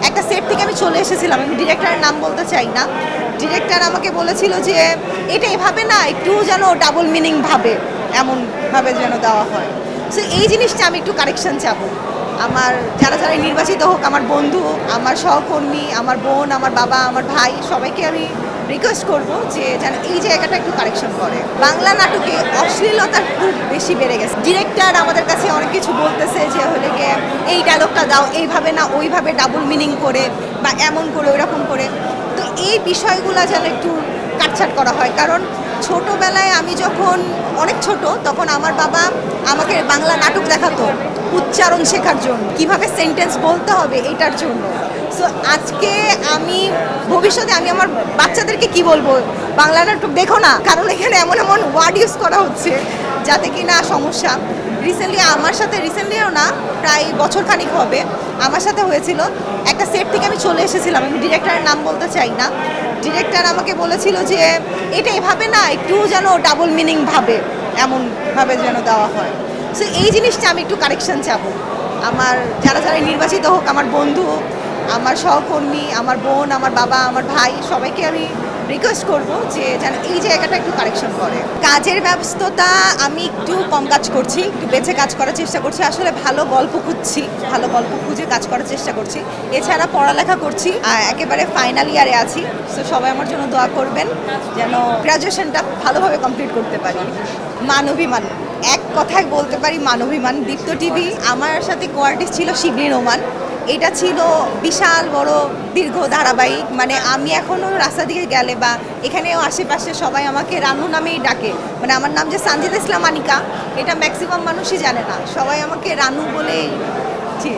একটা সেট থেকে আমি চলে এসেছিলাম, আমি ডিরেক্টরের নাম বলতে চাই না। ডিরেক্টর আমাকে বলেছিল যে এটা এভাবে না, একটু যেন ডাবল মিনিং ভাবে, এমনভাবে যেন দেওয়া হয়। সো এই জিনিসটা আমি একটু কারেকশন চাবো। আমার যারা যারা নির্বাচিত হোক, আমার বন্ধু, আমার সহকর্মী, আমার বোন, আমার বাবা, আমার ভাই, সবাইকে আমি রিকোয়েস্ট করব যে যেন এই জায়গাটা একটু কারেকশন করে। বাংলা নাটকে অশ্লীলতা খুব বেশি বেড়ে গেছে। ডিরেক্টর আমাদের কাছে অনেক কিছু বলতেছে যে হলে গিয়ে এই ডায়লগটা দাও এইভাবে না ওইভাবে ডাবল মিনিং করে বা এমন করে ওইরকম করে। তো এই বিষয়গুলো যেন একটু কাটছাট করা হয়, কারণ ছোটোবেলায় আমি যখন অনেক ছোট তখন আমার বাবা আমাকে বাংলা নাটক দেখাতো উচ্চারণ শেখার জন্য, কিভাবে সেন্টেন্স বলতে হবে এটার জন্য। সো আজকে আমি ভবিষ্যতে আমি আমার বাচ্চাদেরকে কি বলবো, বাংলা নাটক দেখো না, কারণ এখানে এমন এমন ওয়ার্ড ইউজ করা হচ্ছে যাতে কি না সমস্যা। রিসেন্টলিও না, প্রায় বছর খানিক হবে আমার সাথে হয়েছিল। একটা সেট থেকে আমি চলে এসেছিলাম, আমি ডিরেক্টরের নাম বলতে চাই না। ডিরেক্টর আমাকে বলেছিল যে এটা এভাবে না, একটু যেন ডাবল মিনিং ভাবে, এমনভাবে যেন দেওয়া হয়। সো এই জিনিসটা আমি একটু কারেকশন চাবো। আমার যারা যারা নির্বাচিত হোক, আমার বন্ধু, আমার সহকর্মী, আমার বোন, আমার বাবা, আমার ভাই, সবাইকে আমি রিকোয়েস্ট করব যে যেন এই জায়গাটা একটু কারেকশন করে। কাজের ব্যস্ততা, আমি একটু কম কাজ করছি, একটু বেছে কাজ করার চেষ্টা করছি। আসলে ভালো গল্প খুঁজছি, ভালো গল্প খুঁজে কাজ করার চেষ্টা করছি। এছাড়া পড়ালেখা করছি, একেবারে ফাইনাল ইয়ারে আছি। সো সবাই আমার জন্য দোয়া করবেন যেন গ্র্যাজুয়েশনটা ভালোভাবে কমপ্লিট করতে পারি। মানবিমান, এক কথায় বলতে পারি মানবিমান। দীপ্ত টিভি, আমার সাথে কোয়ার্টিস্ট ছিল শিবলীন ওমান। এটা ছিল বিশাল বড় দীর্ঘ ধারাবাহিক। মানে আমি এখনও রাস্তা দিকে গেলে বা এখানেও আশেপাশে সবাই আমাকে রানু নামেই ডাকে। মানে আমার নাম যে সানজিদা ইসলাম আনিকা, এটা ম্যাক্সিমাম মানুষই জানে না, সবাই আমাকে রানু বলেই। জি।